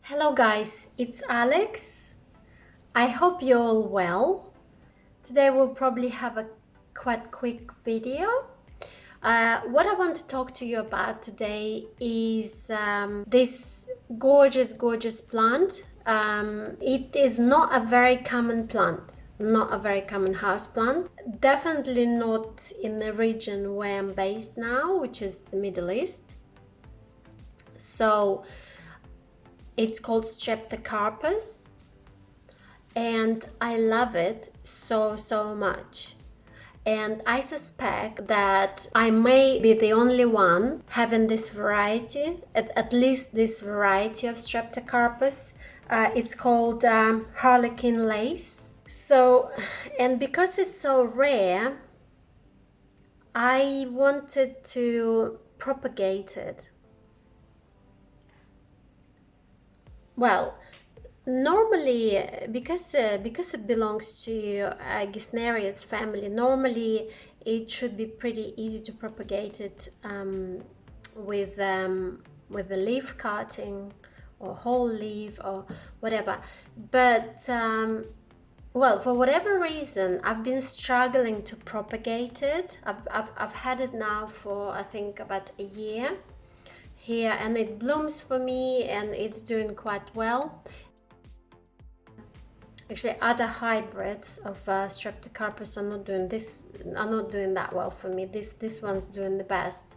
Hello guys, it's Alex. I hope you're all well. Today we'll probably have a quite quick video. What I want to talk to you about today is this gorgeous plant. It is not a very common plant, not a very common house plant. Definitely not in the region where I'm based now, which is the Middle East. So it's called Streptocarpus, and I love it so much. And I suspect that I may be the only one having this variety, at least this variety of Streptocarpus. It's called Harlequin Lace. So, and because it's so rare, I wanted to propagate it. Well, normally, because it belongs to gesneriads family, normally it should be pretty easy to propagate it with the leaf cutting or whole leaf or whatever. But well, for whatever reason, I've been struggling to propagate it. I've had it now for I think about a year here, and it blooms for me and it's doing quite well. Actually, other hybrids of Streptocarpus are not doing that well for me. This one's doing the best.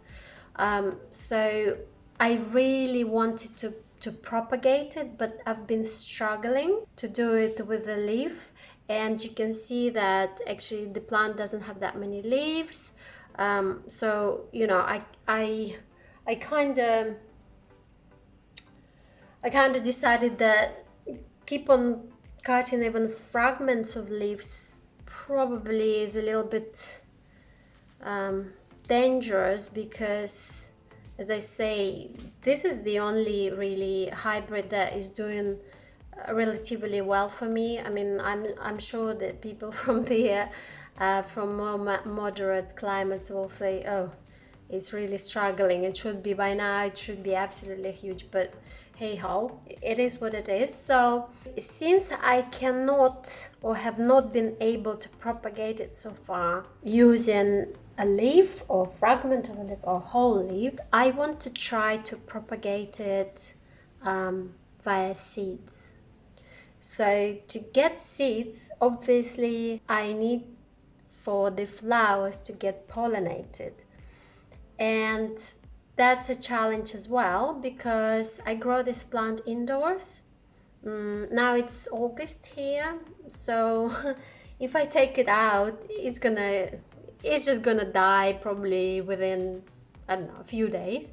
So I really wanted to propagate it, but I've been struggling to do it with the leaf, and you can see that actually the plant doesn't have that many leaves. So you know, I kind of decided that keep on cutting even fragments of leaves probably is a little bit dangerous, because as I say, this is the only really hybrid that is doing relatively well for me. I mean, I'm sure that people from from more moderate climates will say, oh, it's really struggling. It should be by now, it should be absolutely huge, but hey ho, it is what it is. So since I cannot or have not been able to propagate it so far using a leaf or fragment of a leaf or whole leaf, I want to try to propagate it via seeds. So to get seeds, obviously I need for the flowers to get pollinated. And that's a challenge as well, because I grow this plant indoors. Now it's August here, so if I take it out, it's just gonna die probably within, I don't know, a few days,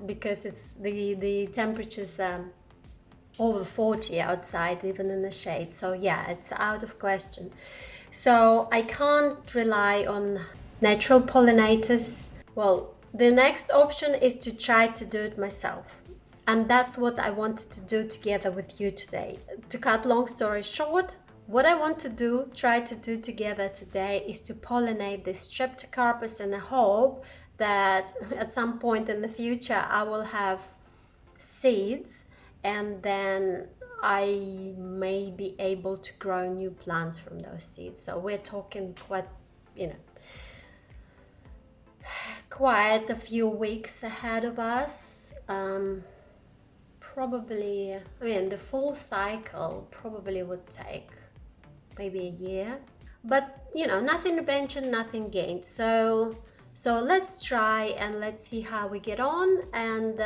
because it's the temperature's over 40 outside, even in the shade. So yeah, it's out of question. So I can't rely on natural pollinators. Well, the next option is to try to do it myself. And that's what I wanted to do together with you today. To cut long story short, what I want to try to do together today is to pollinate this Streptocarpus, and I hope that at some point in the future I will have seeds, and then I may be able to grow new plants from those seeds. So we're talking quite, quite a few weeks ahead of us. Probably, I mean, the full cycle probably would take maybe a year, but nothing ventured, nothing gained. So let's try and let's see how we get on. And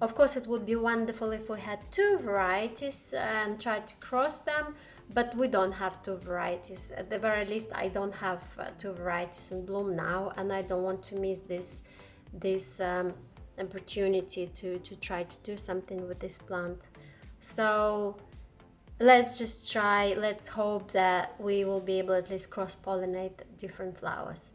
of course it would be wonderful if we had two varieties and tried to cross them, but we don't have two varieties. At the very least, I don't have two varieties in bloom now, and I don't want to miss this opportunity to try to do something with this plant. So let's just try. Let's hope that we will be able to at least cross-pollinate different flowers.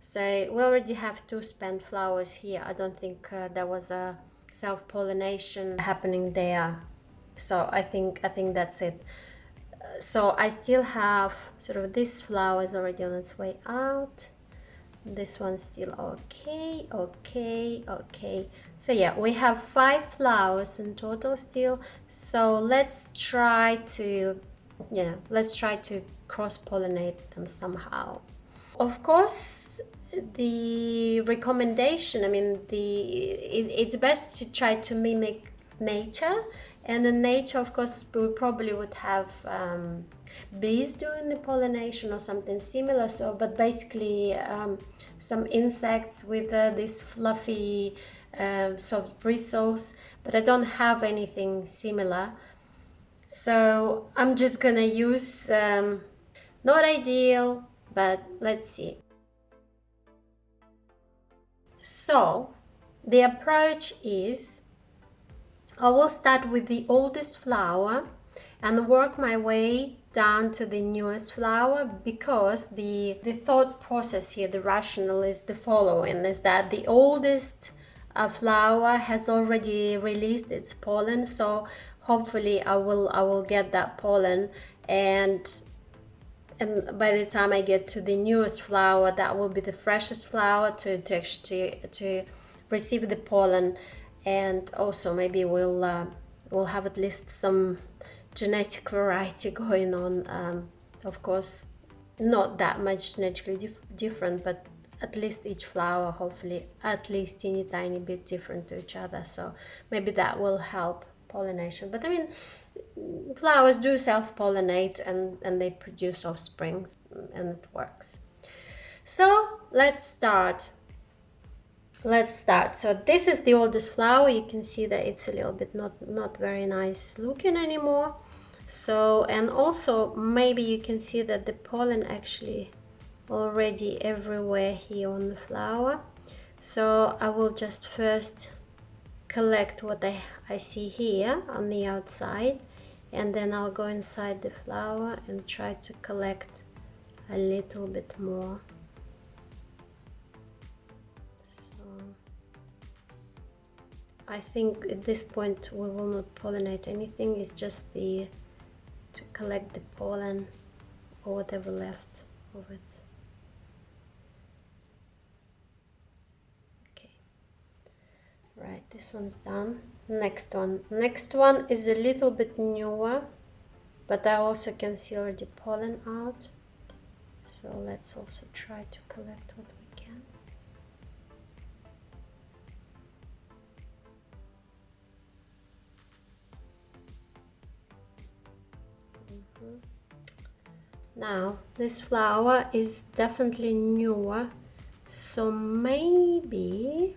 So we already have two spent flowers here. I don't think there was a self-pollination happening there. So I think that's it. So I still have sort of this flower is already on its way out. This one's still okay, okay, okay. So yeah, we have 5 flowers in total still. So let's try to, let's try to cross-pollinate them somehow. Of course, the recommendation, I mean, it's best to try to mimic nature. And in nature, of course, we probably would have bees doing the pollination or something similar. So, but basically, some insects with these fluffy soft bristles. But I don't have anything similar. So I'm just gonna use, not ideal, but let's see. So the approach is, I will start with the oldest flower and work my way down to the newest flower, because the thought process here, the rationale is the following, is that the oldest flower has already released its pollen, so hopefully I will get that pollen, and by the time I get to the newest flower, that will be the freshest flower to receive the pollen. And also maybe we'll have at least some genetic variety going on. Of course, not that much genetically different, but at least each flower hopefully at least teeny tiny bit different to each other. So maybe that will help pollination. But I mean, flowers do self-pollinate and they produce offspring, and it works. So let's start. So this is the oldest flower. You can see that it's a little bit not very nice looking anymore. So, and also maybe you can see that the pollen actually already everywhere here on the flower. So I will just first collect what I see here on the outside, and then I'll go inside the flower and try to collect a little bit more. I think at this point we will not pollinate anything. It's just to collect the pollen or whatever left of it. Okay, right, this one's done. Next one is a little bit newer, but I also can see already pollen out. So let's also try to collect what we can. Now this flower is definitely newer, so maybe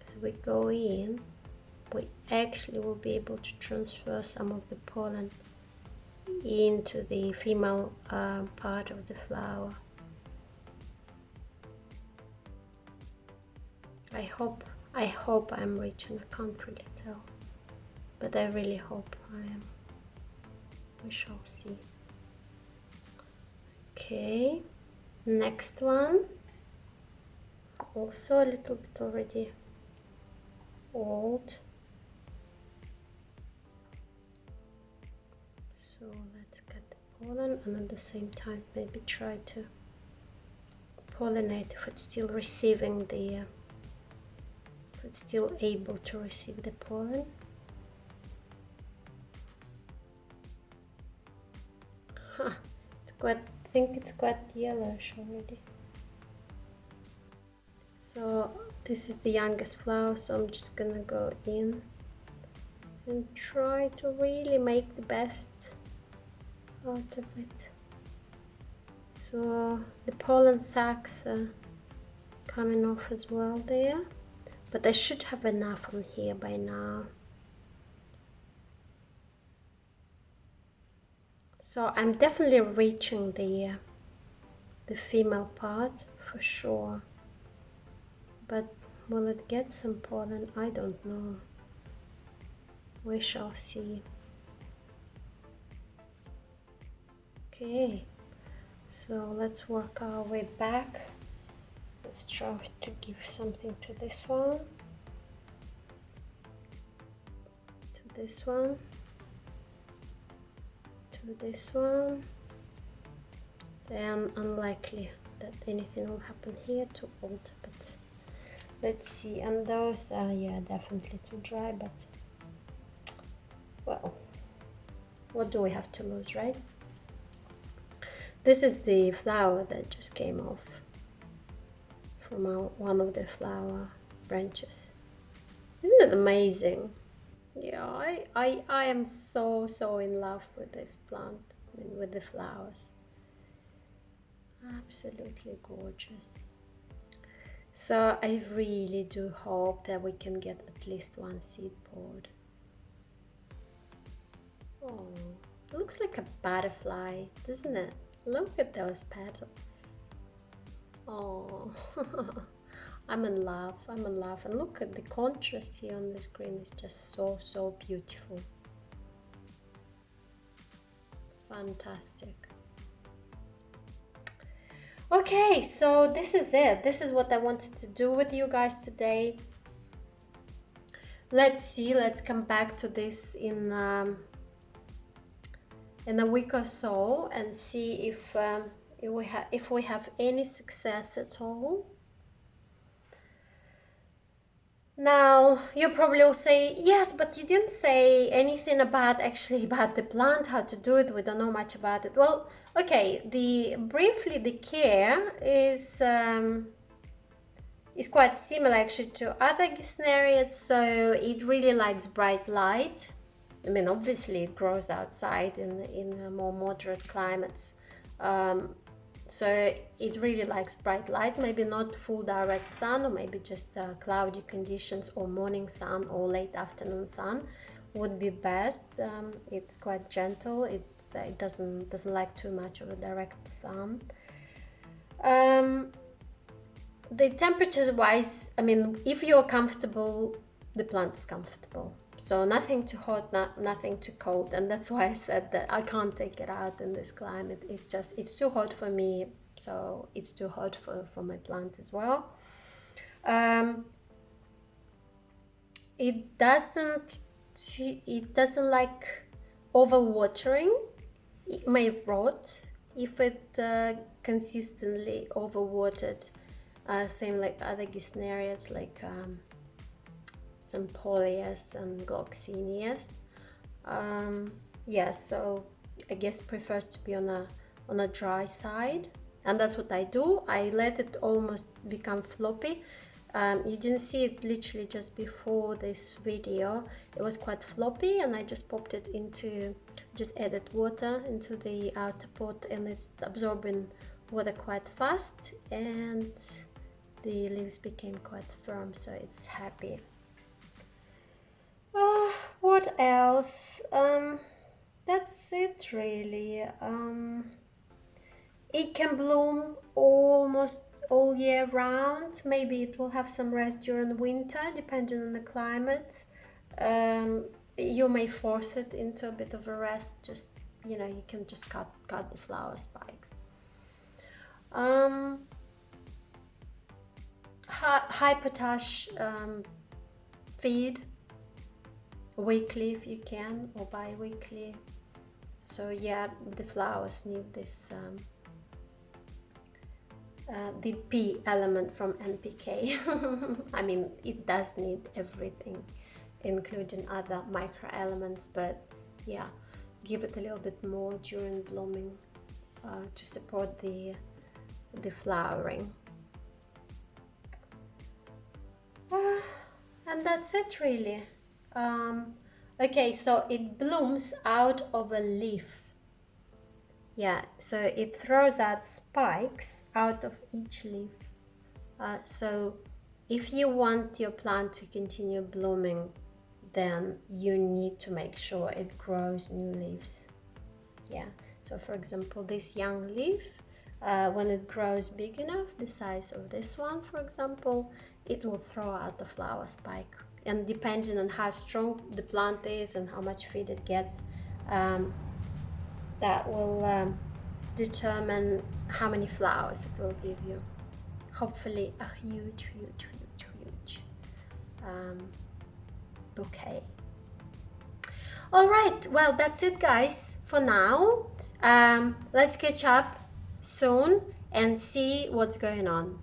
as we go in we actually will be able to transfer some of the pollen into the female part of the flower. I hope I'm reaching. I can't really tell, but I really hope I am. We shall see. Okay, next one, also a little bit already old. So let's get the pollen and at the same time maybe try to pollinate if it's still receiving the, if it's still able to receive the pollen. Huh, it's quite, I think it's quite yellowish already. So this is the youngest flower, so I'm just gonna go in and try to really make the best out of it. So the pollen sacs are coming off as well there, but I should have enough on here by now. So I'm definitely reaching the female part for sure, but will it get some pollen? I don't know. We shall see. Okay, so let's work our way back. Let's try to give something to this one, to this one, to this one. Then unlikely that anything will happen here. Too old, but let's see. And those are, yeah, definitely too dry, but well, what do we have to lose, right? This is the flower that just came off from one of the flower branches. Isn't it amazing? Yeah, I am so in love with this plant, I mean, with the flowers. Absolutely gorgeous. So I really do hope that we can get at least one seed pod. Oh, it looks like a butterfly, doesn't it? Look at those petals. Oh, I'm in love, I'm in love. And look at the contrast here on the screen, it's just so beautiful. Fantastic. Okay, so this is it. This is what I wanted to do with you guys today. Let's see, let's come back to this in a week or so and see if we have any success at all. Now you probably will say, yes, but you didn't say anything about the plant, how to do it. We don't know much about it. Well, okay, briefly the care is quite similar actually to other gesneriads. So it really likes bright light. I mean, obviously it grows outside in more moderate climates. So it really likes bright light, maybe not full direct sun, or maybe just cloudy conditions, or morning sun or late afternoon sun would be best. It's quite gentle. It doesn't like too much of a direct sun. The temperatures wise, I mean, if you're comfortable, the plant is comfortable. So nothing too hot, nothing too cold, and that's why I said that I can't take it out in this climate. It's too hot for me, so it's too hot for my plant as well. It doesn't like overwatering. It may rot if it consistently overwatered. Same like other gesneriads, like Sympolias and Gloxinias. Yeah, so I guess prefers to be on a dry side, and that's what I do. I let it almost become floppy. You didn't see it literally just before this video. It was quite floppy, and I just popped it just added water into the outer pot, and it's absorbing water quite fast, and the leaves became quite firm, so it's happy. What else? That's it really. It can bloom almost all year round. Maybe it will have some rest during winter, depending on the climate. You may force it into a bit of a rest. Just, you can just cut the flower spikes. High potash feed weekly if you can, or bi-weekly. So yeah, the flowers need this the P element from NPK. I mean, it does need everything, including other micro elements, but yeah, give it a little bit more during blooming to support the flowering. And that's it really. Okay, so it blooms out of a leaf. Yeah, so it throws out spikes out of each leaf. So if you want your plant to continue blooming, then you need to make sure it grows new leaves. Yeah, so for example, this young leaf, when it grows big enough, the size of this one, for example, it will throw out the flower spike. And depending on how strong the plant is and how much feed it gets, that will determine how many flowers it will give you. Hopefully a huge bouquet. All right, well, that's it guys for now. Let's catch up soon and see what's going on.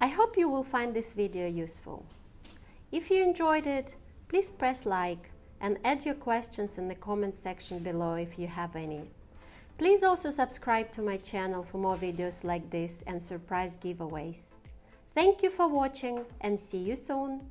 I hope you will find this video useful. If you enjoyed it, please press like and add your questions in the comment section below if you have any. Please also subscribe to my channel for more videos like this and surprise giveaways. Thank you for watching and see you soon!